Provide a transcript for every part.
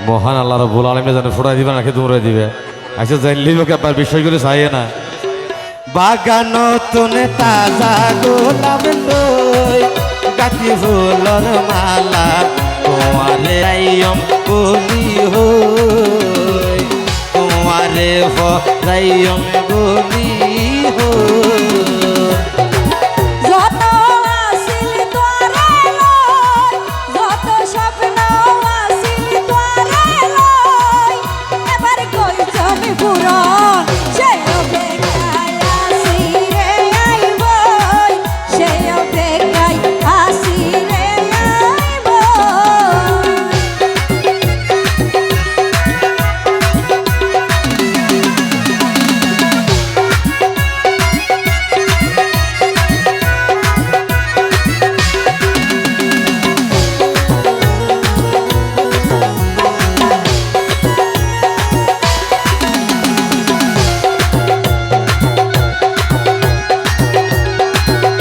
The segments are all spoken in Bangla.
মহান আল্লাহ রাব্বুল আলামিন জানে ফুটাই দিবে নাকি দৌড়াই দিবে। আচ্ছা জানলি লোক একবার বিষয়গুলো চাইয়ে না। বাগান নতুন তাজা গোলাপ লই গাছি ফুলর মালা তোমারে আইয়ম বলি হই তোমারে ফরাইয়ম বলি হই যত আসিল তোরে লই যত স্বপ্ন আসিল তোরে লই এবার কই জমি পুরন সেই অপেক্ষায় আসি রে আইব সেই অপেক্ষায় আসি রে আইব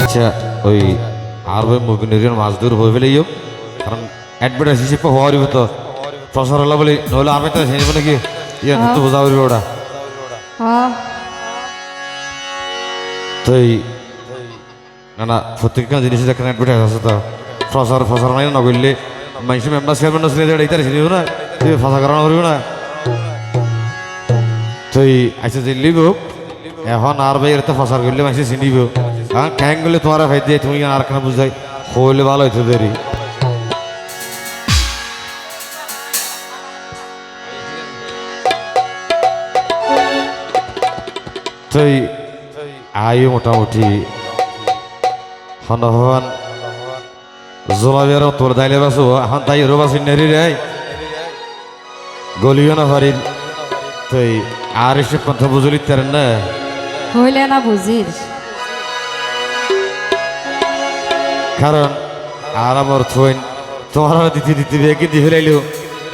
আচ্ছা ওই আর ওই মুগিনের মাছ দূর হয়ে ফেলেই কারণ অ্যাডভার্টাইজ হিসেবে হওয়ার তো প্রচার হলো বলে নইলে আর তো শুনবো নাকি ইয়ে তো বোঝা পারবে ওটা। হ্যাঁ তো এই না না প্রত্যেকটা জিনিসের একটা অ্যাডভার্টাইজ আছে তো প্রচার মানে না করলে মানুষ মেম্বার চেয়ারম্যান না শুনে এইটার চিনিব না তুই ফসা করানো করিব না। তো এই আচ্ছা যে লিব এখন আর ভাই এটা ফসার করলে মানুষ চিনিব হ্যাঁ ক্যাং করলে তোমার ভাই দিয়ে তুমি আর কেন বুঝাই হইলে ভালো হইতো দেরি। তো এই আয়ু মোটামুটি হন জোলাবের তোর দাইলে বাসো এখন তাই রোবাসি নেরি রে গলিও না হরিণ। তো এই আর এসে কথা বুঝলি তার না হইলে না বুঝিস কারণ আর আমার থইন তোমার দিতে বেগে দিয়ে ফেলাইলো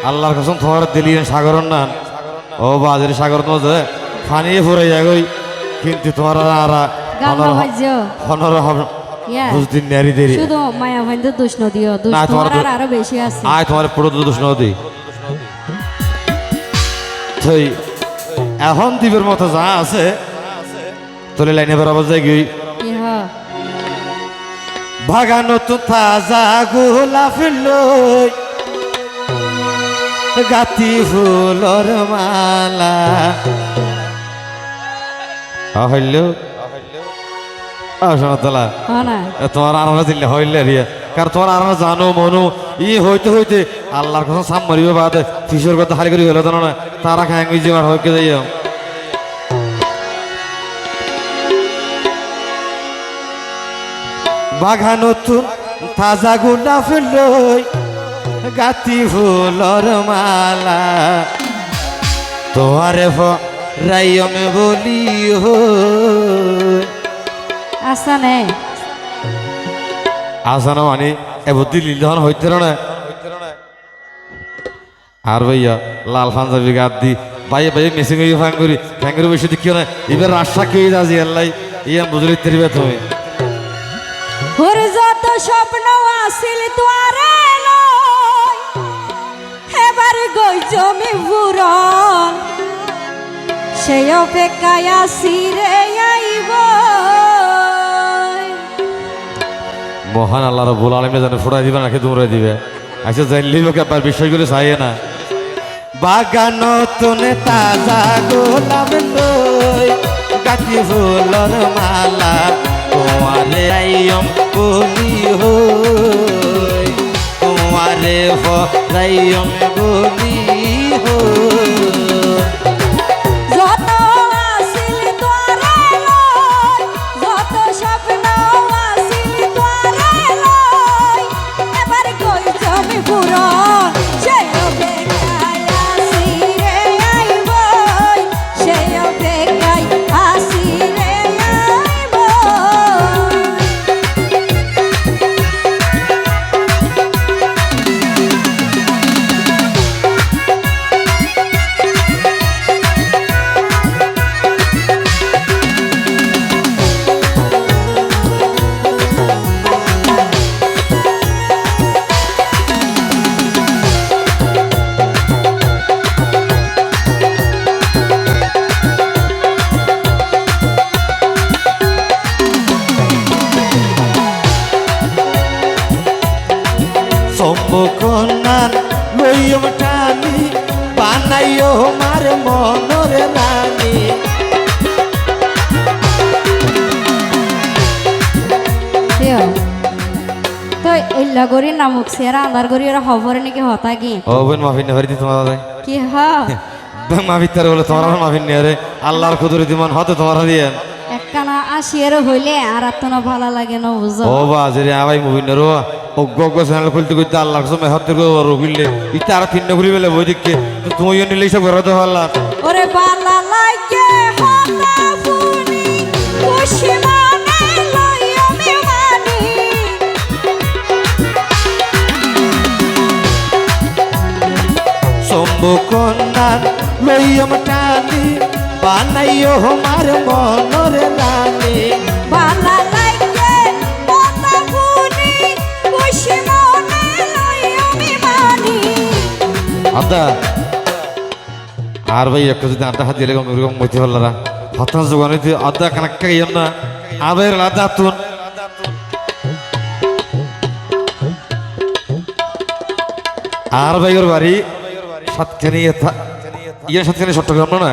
আল্লাহর কসম তোমার দিলি সাগরর নান ও বাজারে সাগর নজে ফানিয়ে ফুরাই যাগই কিন্তু তোমার আর গামলা বাজ্য হনর হবে ইয়া বুঝদিন নেরি দেরি শুধু মায়া ভাইদের দোষ নদিও দোষ না, তোমার তোমার আরো বেশি আছে আয় তোমার পুরো দোষ নদী থই এখন দ্বীপের মতো যা আছে তোলে লাইনে বরাবর যাই গই ইহা বাগান নতুন তাজা গোলাপ লই গাতি ফুলর মালা হইল শোনাতলা হ্যাঁ না তোমার আরামে দিলে হইলে রিয়া কারণ তোমার আরামে জানো মনু হইতে হইতে আল্লাহর কথা সাম মারিব বাদ ফিসর কথা খালি করে হলো না তারা খাই গই যে হইকে যাইও বাগান নতুন তাজা গোলাপ লই গাতি ফুলর মালা তোমারে ফরাইয়ম বলি হই আচ্ছা নে আসানো মানে এ বুদ্ধি লিলহন হইতে না আর ভাইয়া লাল পাঞ্জাবি গাদ দি ভাই মেসিং হয়ে ফ্যাং করি বসে দেখিও না এবার রাস্তা কে যাচ্ছি আল্লাহ ইয়া বুঝলি তেরিবে তুমি ওর যত স্বপ্ন আসিল তোরে লই এবার গই জমি পুরন সেই অপেক্ষায় আসি রে আইব মহান আল্লাহ রাব্বুল আলামিন জানে ফুটাই দিবে নাকি দৌড়াই দিবে। আচ্ছা জানলি লোক একবার বিষয়গুলো চাইয়ে না। বাগান নতুন তাজা গোলাপ লই গাছি ফুলর মালা তোমারে আইয়ম বলি হই তোমারে ফরাইয়ম বলি হই যত আসিল তোরে লই যত স্বপ্ন আসিল তোরে লই এবার কই জমি পুরন সেই অপেক্ষায় আসি রে আইব সেই অপেক্ষায় আসি রে আইব লইম টানি বানাইও মার মনর রানী তো ইল্লা গরি নামুক সেরা আন্দার গরি ওরা খবর নাকি হতা কি ও বোন মাফিন না হরিদি তোমার কি হ্যাঁ মাফিতারে বলে তোমার মাফিন নিয়ে রে আল্লাহর কুদরতি মান হতে তোমার দিয়ে একখানা আসিয়ার হইলে আর তো না ভালো লাগে না বুঝো ও বাজরে আবাই মুভিনেরো অজ্ঞ চ্যানেল খুলতে খুলতে আল্লাহর সময় হাতে রুগিলে ইটা আর তিন ঘুরি বেলে বই দিকে তুমি নিলে সব ঘরে তো আল্লাহ ওরে বালা লাগে হতা ফুনি খুশি মনে লই আমি মানি শম্ভু কন্যার লইম টানি বানাইও মার মনর রানী বালা লাগে হতা ফুনি খুশি মনে লই আমি মানি আদা আর ভাই একটা যদি আড্ডা হাত দিলে এরকম মতি হল্লারা হতাশ জোগান আদা কানাক্কা ইয়ন না আবের আদা তুন আর ভাইয়ের বাড়ি সাতখানি ইয়ে সাতখানি চট্টগ্রাম না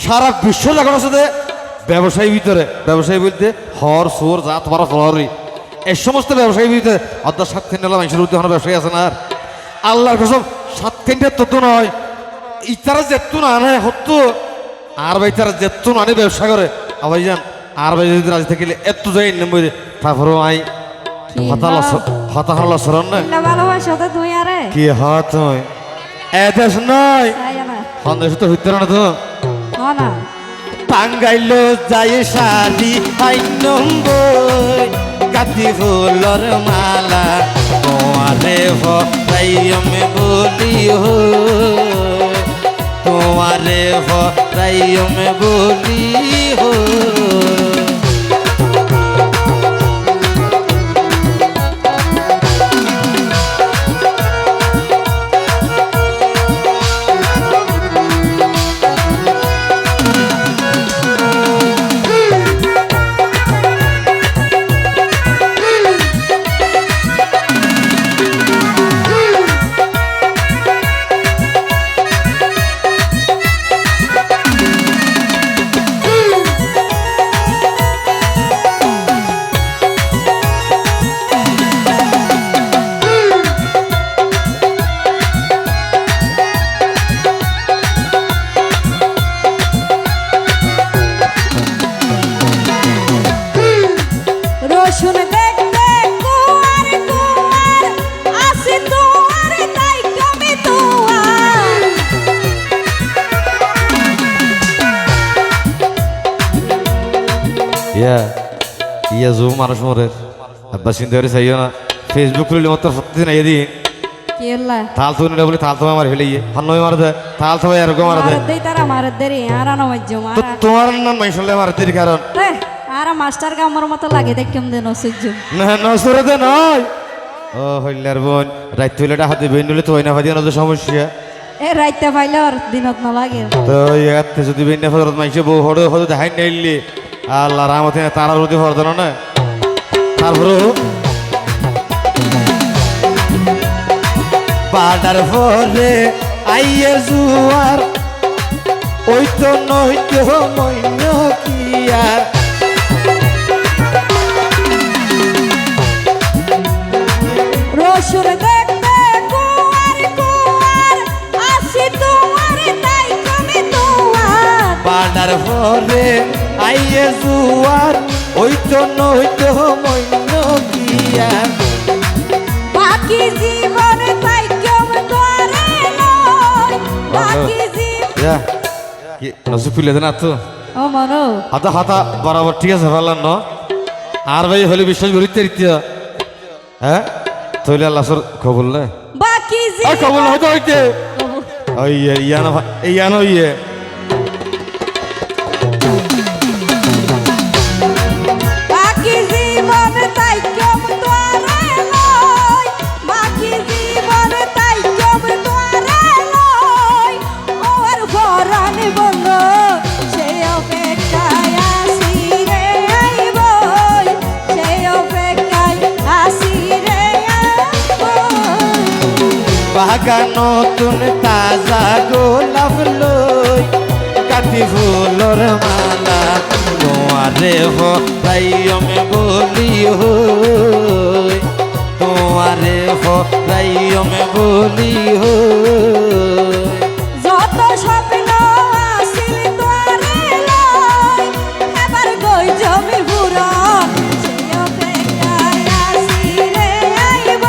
সারা বিশ্ব লাগানোর সাথে ব্যবসায়ী ভিতরে ব্যবসায়ী বলতে হর সোর জাত মারা হরি এই সমস্ত ব্যবসায়ী ভিতরে অর্ধ সাতখানি মানুষের উদ্যোগ ব্যবসায়ী আছে না আর আল্লাহর কসম সাতখানটা তত নয় ইতারা যেতুন আনে হতো আর ভাই তারা যেতুন আনে ব্যবসা করে আবাই যান আর ভাই যদি রাজি থাকিলে এত যাই নেব তারপরেও আই হতাহল সরণ না ইল্লা ভালোবাসা তো তুই আরে কি হাত তুই এদেশ নয় তাই না সন্দেশ তো হইতে না তো না টাঙ্গাইল যায় sari I number Kati floor মালা তোমারে ভাইম বলি হো তোমারে ভাইম বলি হো রসুন দেখতে কুয়ার কুয়ার আসি তোমার তাই কমি তোমার ইয়া জুম মানুষ মরের আব্বা চিন্তা করে চাইও না ফেসবুক খুললে মতো সত্যি নাই দিন কি হল্লা তাল তো নিলে বলে তাল তো আমার ফেলে হন্নই মার দেয় তাল তো এরকম মার দেয় মারত দেই তারা মারত দেরি আর নমজ্জ তো মারা তোমার নাম মাইশলে মার দেয় কারণ আর মাস্টার কামর মতো লাগে দেখম দেন অসহ্য না নসরে দে নয় ও হইলার বোন রাত হইলেটা হাতে বেন নিলে তো হইনা ফাদি না সমস্যা এ রাইতে পাইলে আর দিনত না লাগে তো ইয়াতে যদি বেন ফজরত মাইছে বউ হড়ে হড়ে দেখাই নাইলি আল্লাহ রহমতে তারার প্রতি ফরদ না তারপরে বাডার ভরে আইয়ে জুয়ার ওই তো নইতে মইন কিয়ার রসুন দেখতে কুয়ার কুয়ার আসি তোমার তাই কমি তোমার বাডার ভরে আইয়ে জুয়ার ওই তো নইতে মইন কিয়ার বাকি জীবন তাই কেম তোরে নয় বাকি জীবন ইয়া কি নসু খুলে দেন তো ও মনো হাতা হাতা বরাবর ঠিক আছে ভালো ন আর ভাই হলে বিশ্বাস করিতে রীতিয়া হ্যাঁ তৈলে আল্লাহর খবর না বাকি আর খবর জীবন হয়তো হইতে ওই ইয়ানো ইয়ানো ইয়ে বাকি জীবন তাই কেম তোরে নয় বাকি জীবন তাই কেম তোরে নয় ওর ভরণ বন্ধ সে অপেক্ষায় আসি রে আইব সে অপেক্ষায় আসি রে আইব লাগা নতুন তাজা গোলাপ লই কাটি ফুলর মালা তোমারে হরাইয়মে বলি হই তোমারে হরাইয়মে বলি হই যত স্বপ্ন আসিল তোরে লই এবার গই জমি পুরন সেই অপেক্ষায় আসি রে আইব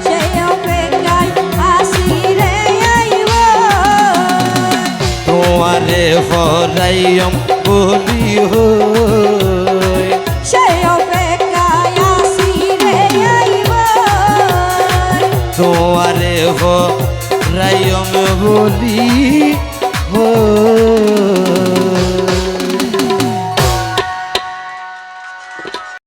সেই অপেক্ষায় আসি রে আইব তোমারে হরাইয়ম বলি হই সেই অপেক্ষায় আসি রে আইব তোমারে হরাইয়ম বলি